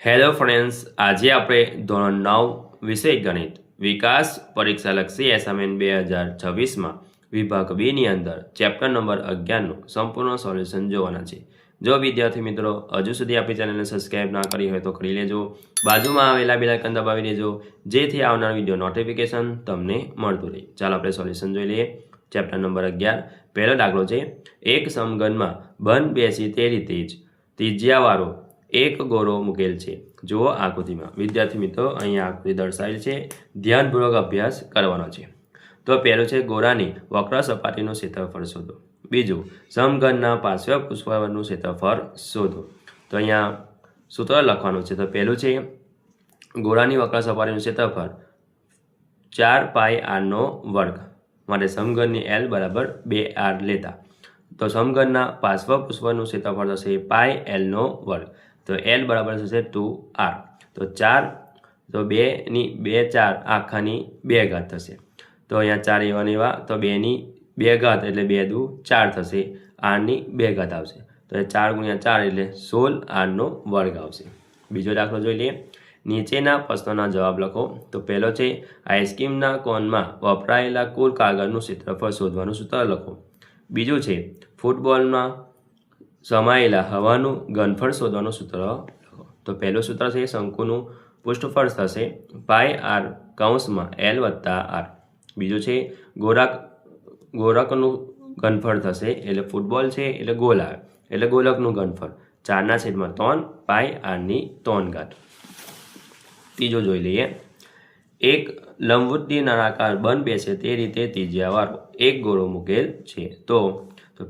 Hello friends, આજે આપણે ધોરણ 9 વિષય ગણિત વિકાસ પરીક્ષાલક્ષી એસાઇનમેન્ટ 2026માં વિભાગ બીની અંદર ચેપ્ટર નંબર 11નું સંપૂર્ણ સોલ્યુશન જોવાના છે. જો વિદ્યાર્થી મિત્રો હજુ સુધી આપણી ચેનલને સબસ્ક્રાઇબ ના કરી હોય તો કરી લેજો. બાજુમાં આવેલા બેલ આઇકન દબાવી દેજો જેથી આવનાર વિડીયો નોટિફિકેશન તમને મળતું રહે. ચાલો આપણે સોલ્યુશન જોઈ લઈએ. ચેપ્ટર નંબર 11 પહેલો દાખલો છે. એક સમઘનમાં બંધ બેસી તે રીતે જ ત્રિજ્યાવાળો એક ગોળો મૂકેલ છે. જુઓ આકૃતિમાં. વિદ્યાર્થી મિત્રો અહીંયા આકૃતિ દર્શાવેલ છે, ધ્યાનપૂર્વક અભ્યાસ કરવાનો છે. તો પહેલું છે ગોળાની વક્ર સપાટીનું ક્ષેત્રફળ શોધો. બીજું સમઘનના પાર્શ્વ પૃષ્ઠફળનું ક્ષેત્રફળ શોધો. તો અહીંયા સૂત્ર લખવાનું છે. તો પહેલું છે ગોળાની વક્ર સપાટીનું ક્ષેત્રફળ 4 પાઈ r² માટે સમઘનની L બરાબર 2r લેતા. તો સમઘનના પાર્શ્વ પૃષ્ઠફળનું ક્ષેત્રફળ થશે પાઈ L². તો L બરાબર થશે 2r. તો 4 તો 2 ની 2 4 આખાની 2 ઘાત થશે. તો અહીંયા 4 એવા ને એવા, તો 2 ની 2 ઘાત એટલે 2 દુ 4 થશે. r ની 2 ઘાત આવશે. તો 4 ગુણ્યા 4 એટલે 16r² આવશે. બીજો દાખલો જોઈ લઈએ. નીચેના પ્રશ્નોના જવાબ લખો. તો પહેલો છે આઈસ્ક્રીમના કોનમાં વપરાયેલા કુલ કાગળનું ક્ષેત્રફળ શોધવાનું સૂત્ર લખો. બીજું છે ફૂટબોલમાં સમાયેલા હવાનું ઘનફળ શોધવાનું સૂત્ર લખો. તો પહેલું સૂત્ર છે શંકુનું પૃષ્ઠફળ થશે પાઈ r કૌંસમાં L વત્તા r. બીજું છે ગોળકનું ઘનફળ થશે, એટલે ફૂટબોલ છે એટલે ગોળ આવે એટલે ગોળકનું ઘનફળ 4/3 પાઈ r². ત્રીજો જોઈ લઈએ. એક લંબવૃત્તીય નળાકાર બંધ બેસે તે રીતે ત્રિજ્યાવાળો એક ગોળો મૂકેલ છે. તો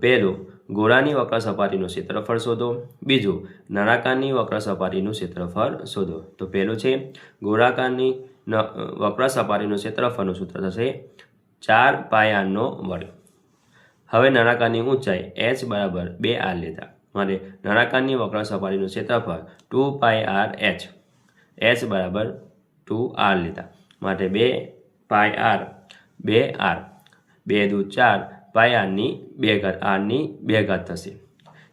પહેલું ગોળાની વક્ર સપાટીનું ક્ષેત્રફળ શોધો. બીજું નળાકારની વક્ર સપાટીનું ક્ષેત્રફળ શોધો. તો પહેલું છે ગોળાકારની વક્ર સપાટીનું ક્ષેત્રફળનું સૂત્ર થશે 4 પાઈ r². હવે નળાકારની ઊંચાઈ h બરાબર 2r લેતા માટે નળાકારની વક્ર સપાટીનું ક્ષેત્રફળ 2 પાઈ r h. h બરાબર 2r લેતા માટે 2 પાઈ r 2r 2 દુ 4 પાઈ r² થશે.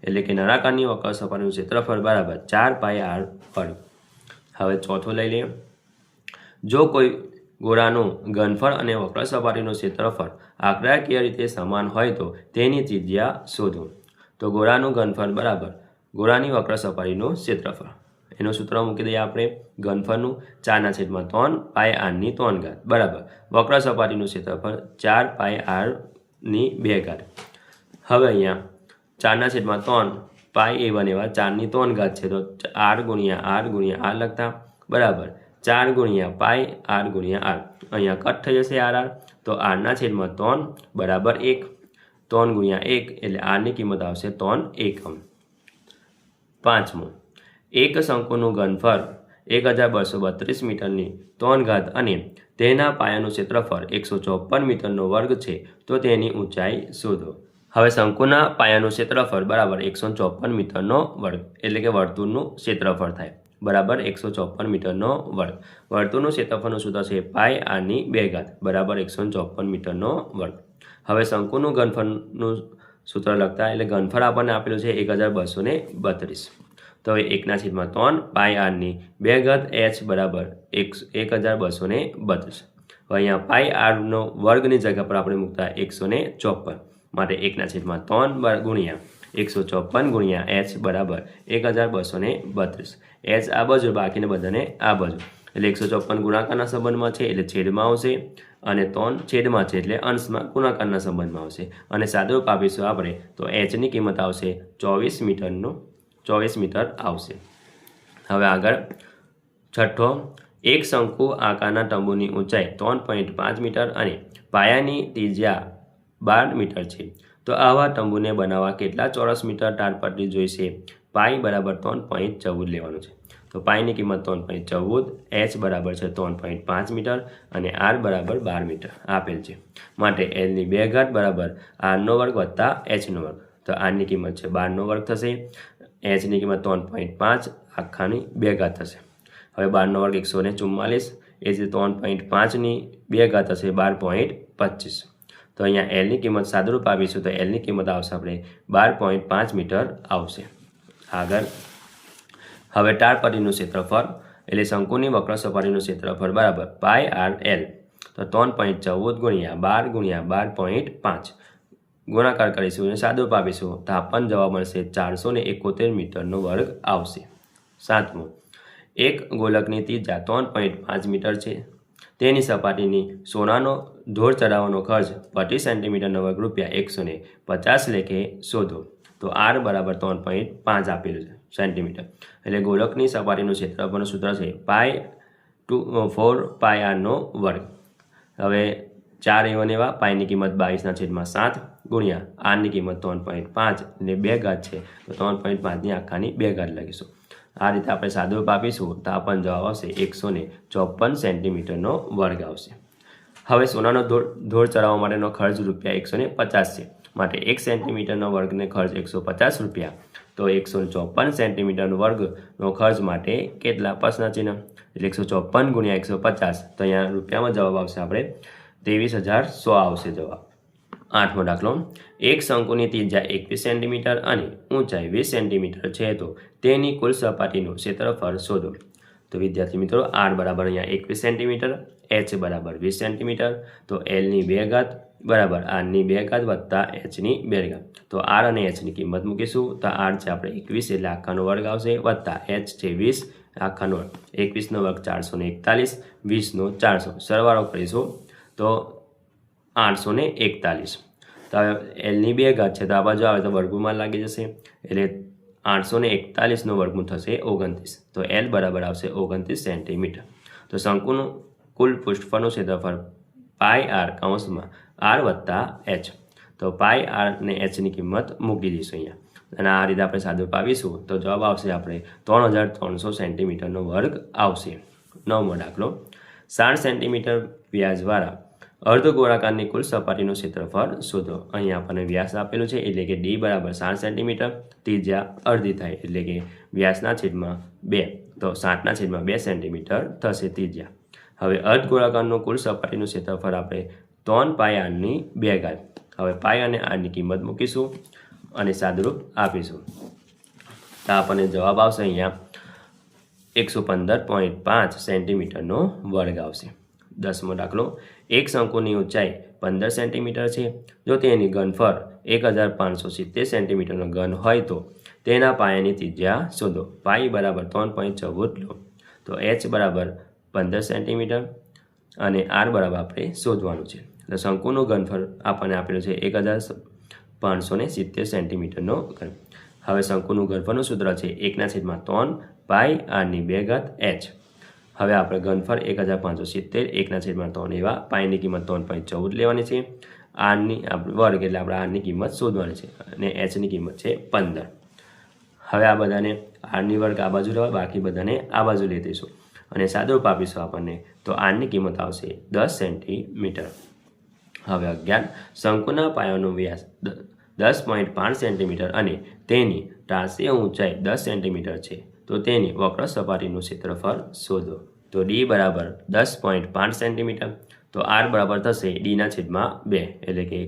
એટલે કે નળાકારની વક્ર સપાટીનું ક્ષેત્રફળ બરાબર 4 પાઈ r². હવે ચોથું લઈ લઈએ. જો કોઈ ગોળાનું ઘનફળ અને વક્ર સપાટીનું ક્ષેત્રફળ આંકડાકીય રીતે સમાન હોય તો તેની ત્રિજ્યા શોધો. તો ગોળાનું ઘનફળ બરાબર ગોળાની વક્ર સપાટીનું ક્ષેત્રફળ. એનું સૂત્ર મૂકી દઈએ આપણે. ઘનફળનું 4/3 પાઈ r² બરાબર વક્ર સપાટીનું ક્ષેત્રફળ 4 પાઈ r². હવે અહીંયા 4/3 પાઈ એવા એવા 4/3 છે. તો r ગુણ્યા r લખતા બરાબર 4 ગુણ્યા પાઈ r. અહીંયા કટ થઈ જશે r. તો r/3 બરાબર 1. 3 ગુણ્યા 1 એટલે r ની કિંમત આવશે 3 એકમ. પાંચમું, એક શંકુનું ઘનફળ 1232 મીટરની 3 ઘાત અને તેના પાયાનું ક્ષેત્રફળ 154 મીટરનો વર્ગ છે. તો તેની ઊંચાઈ શોધો. હવે શંકુના પાયાનું ક્ષેત્રફળ બરાબર 154 મીટરનો વર્ગ એટલે કે વર્તુળનું ક્ષેત્રફળ થાય બરાબર 154 મીટરનો વર્ગ. વર્તુળનું ક્ષેત્રફળનું સૂત્ર છે પાઈ r² બરાબર 154 મીટરનો વર્ગ. હવે શંકુનું ઘનફળનું સૂત્ર લખતા એટલે ઘનફળ આપણને આપેલું છે 1232. તો હવે 1/3 પાઈ r² h બરાબર 1232. હવે અહીંયા પાઈ r² જગ્યા પર આપણે મૂકતા 154 માટે 1/3 ગુણ્યા 154 ગુણ્યા h બરાબર 1232. h આ બાજુ બાકીને બધાને આ બાજુ એટલે 154 ગુણાકારના સંબંધમાં છે એટલે છેદમાં આવશે અને 3 છેદમાં છે એટલે અંશમાં ગુણાકારના સંબંધમાં આવશે. અને સાદુરૂપ આપીશું આપણે તો h ની કિંમત આવશે 24 મીટર આવશે. હવે આગળ છઠ્ઠો, એક શંકુ આકારના તંબુની ઊંચાઈ 3.5 મીટર અને પાયાની ત્રિજ્યા 12 મીટર છે. તો આવા તંબુને બનાવવા કેટલા ચોરસ મીટર તાડપત્રી જોઈશે? પાઈ બરાબર 3.14 લેવાનું છે. તો પાઈની કિંમત 3.14, h બરાબર છે 3.5 મીટર અને r બરાબર 12 મીટર આપેલ છે. માટે L² બરાબર r² વત્તા h². તો r ની કિંમત છે 12² થશે. h ની કિંમત 3.5 આખાની 2 ઘાત થશે. હવે 12² 144 એ જ 3.5 ની 2 ઘાત થશે 12.25. તો અહીંયા L ની કિંમત સાદુરૂપ આપીશું તો L ની કિંમત આવશે આપણે 12.5 મીટર આવશે. આગળ હવે ટાળપટ્ટીનું ક્ષેત્રફળ એટલે શંકુની વક્ર સપાટીનું ક્ષેત્રફળ બરાબર પાઈ આર એલ. તો 3.14 ગુણ્યા 12 ગુણાકાર કરીશું અને સાદુરૂપ આપીશું તો આપણને જવાબ મળશે 471 મીટરનો વર્ગ આવશે. 7મું, એક ગોલકની ત્રિજ્યા 3.5 મીટર છે. તેની સપાટીની સોનાનો ઢોળ ચડાવવાનો ખર્ચ 25 સેન્ટીમીટરનો વર્ગ રૂપિયા 150 લેખે શોધો. તો આર બરાબર 3.5 આપેલું છે સેન્ટીમીટર. એટલે ગોલકની સપાટીનું ક્ષેત્રફળનું સૂત્ર છે પાઈ આરનો વર્ગ. હવે 4 એવા એવા પાઈની કિંમત 22/7 ગુણ્યા આરની કિંમત 3.5 અને 2 ઘાત છે તો 3.5ની આખાની 2 ઘાત લખીશું. આ રીતે આપણે સાદુરૂપ આપીશું તો આપણને જવાબ આવશે 154 સેન્ટીમીટરનો વર્ગ આવશે. હવે સોનાનો ઢોળ ચડાવવા માટેનો ખર્ચ રૂપિયા 150 છે. માટે 1 સેન્ટીમીટરનો વર્ગને ખર્ચ 150 રૂપિયા. તો 154 સેન્ટીમીટરનો વર્ગનો ખર્ચ માટે કેટલા પ્રશ્ન ચિહ્ન એટલે 154 ગુણ્યા 150. તો અહીંયા રૂપિયામાં જવાબ આવશે આપણે 23,100 આવશે જવાબ. 8મો દાખલો, એક શંકુની ત્રિજ્યા 21 સેન્ટીમીટર અને ઊંચાઈ 20 સેન્ટીમીટર છે તો તેની કુલ સપાટીનું ક્ષેત્રફળ શોધો. તો વિદ્યાર્થી મિત્રો આર બરાબર અહીંયા 21 સેન્ટીમીટર, એચ બરાબર 20 સેન્ટીમીટર, તો એલની 2 ઘાત બરાબર આરની 2 ઘાત વત્તા એચની 2 ઘાત. તો આર અને એચની કિંમત મૂકીશું તો આર છે આપણે 21 એટલે આખાનો વર્ગ આવશે વત્તા એચ છે 20 આખાનો વર્ગ. 21નો વર્ગ 441, 20નો 400 સરવાળો કરીશું તો 841. તો હવે એલની 2 ઘાત છે તો આ બાજુ આવે તો વર્ગમૂળમાં લાગી જશે એટલે 841નો વર્ગમૂળ થશે 29. તો એલ બરાબર આવશે 29 સેન્ટીમીટર. તો શંકુનું કુલ પૃષ્ઠફળનું ક્ષેત્રફળ પાઈ આર કૌંસમાં આર વત્તા એચ. તો પાઈ આર અને એચની કિંમત મૂકી દઈશું અહીંયા અને આ રીતે આપણે સાદુરૂપ આવીશું તો જવાબ આવશે આપણે 3300 સેન્ટીમીટરનો વર્ગ આવશે. 9મો દાખલો, 60 સેન્ટીમીટર વ્યાસવાળા અર્ધ ગોળાકારની કુલ સપાટીનું ક્ષેત્રફળ શોધો. અહીંયા આપણને વ્યાસ આપેલું છે એટલે કે ડી બરાબર 60 સેન્ટીમીટર, ત્રિજ્યા અડધી થાય એટલે કે વ્યાસના છેદમાં 2 તો 60/2 સેન્ટીમીટર થશે ત્રિજ્યા. હવે અર્ધ ગોળાકારનું કુલ સપાટીનું ક્ષેત્રફળ આપણે 3 પાઈ આરની 2 ઘાત. હવે પાઈ અને આરની કિંમત મૂકીશું અને સાદુરૂપ આપીશું તો આપણને જવાબ આવશે અહીંયા 115.5 સેન્ટીમીટરનો વર્ગ આવશે. 10મો દાખલો, એક શંકુની ઊંચાઈ 15 સેન્ટીમીટર છે. જો તેની ઘનફળ 1570 સેન્ટીમીટરનો ઘન હોય તો તેના પાયાની ત્રિજ્યા શોધો. પાઈ બરાબર 3.14 લો. તો એચ બરાબર 15 સેન્ટીમીટર અને આર બરાબર આપણે શોધવાનું છે. તો શંકુનું ઘનફળ આપણને આપેલું છે 1570 સેન્ટીમીટરનો ઘન. હવે શંકુનું ઘનફળનું સૂત્ર છે 1/3 પાઈ આરની 2 ઘાત એચ. હવે આપણે ઘનફળ 1570 1/3 એવા પાઈની કિંમત 3.14 લેવાની છે. આરની વર્ગ એટલે આપણે આરની કિંમત શોધવાની છે અને એચની કિંમત છે 15. હવે આ બધાને આરની વર્ગ આ બાજુ રહેવા બાકી બધાને આ બાજુ લઈ દઈશું અને સાદુરૂપ આપીશું આપણને તો આરની કિંમત આવશે 10 સેન્ટીમીટર. હવે 11, શંકુના પાયાનો વ્યાસ 10.5 સેન્ટીમીટર અને તેની ત્રાંસીય ઊંચાઈ 10 સેન્ટીમીટર છે તો તેની વક્ર સપાટીનું ક્ષેત્રફળ શોધો. તો ડી બરાબર 10.5 સેન્ટીમીટર તો આર બરાબર થશે ડીના છેદમાં 2 એટલે કે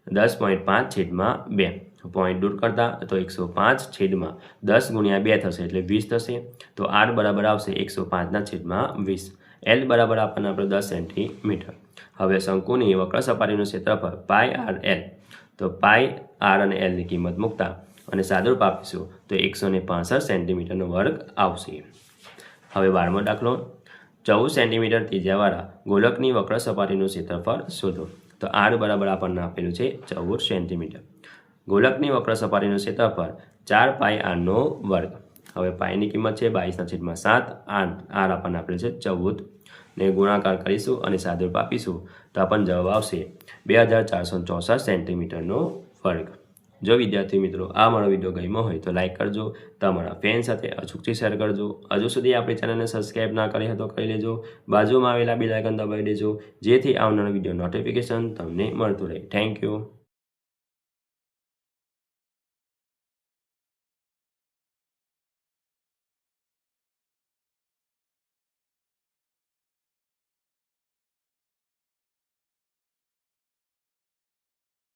10.5/2. પોઈન્ટ દૂર કરતા તો 105/10 ગુણ્યા 2 થશે એટલે 20 થશે. તો આર બરાબર આવશે 105/20. એલ બરાબર આપણને 10 સેન્ટીમીટર. હવે શંકુની વક્ર સપાટીનું ક્ષેત્રફળ પાઈ આર એલ. તો પાઈ આર અને એલની કિંમત મૂકતા અને સાદુરૂપ આપીશું તો 165 સેન્ટીમીટરનો વર્ગ આવશે. હવે 12મો દાખલો, 14 સેન્ટીમીટર ત્રિજ્યાવાળા ગોલકની વક્ર સપાટીનું ક્ષેત્રફળ શોધો. તો આર બરાબર આપણને આપેલું છે 14 સેન્ટીમીટર. ગોલકની વક્ર સપાટીનું ક્ષેત્રફળ 4 પાઈ આરનો વર્ગ. હવે પાઈની કિંમત છે 22/7, આર આપણને આપેલું છે 14 ને ગુણાકાર કરીશું અને સાદુરૂપ આપીશું તો આપણને જવાબ આવશે 2464 સેન્ટીમીટરનો વર્ગ. જો વિદ્યાર્થી મિત્રો આ મારો વિડીયો ગમ્યો હોય તો લાઇક કરજો, તમારા ફ્રેન્ડ સાથે અચૂકથી શેર કરજો. હજુ સુધી આપણી ચેનલને સબસ્ક્રાઈબ ના કરી હોય તો કરી લેજો. બાજુમાં આવેલા બેલ આઇકન દબાવી દેજો જેથી આવનારો વિડીયો નોટિફિકેશન તમને મળતું રહે. Thank you.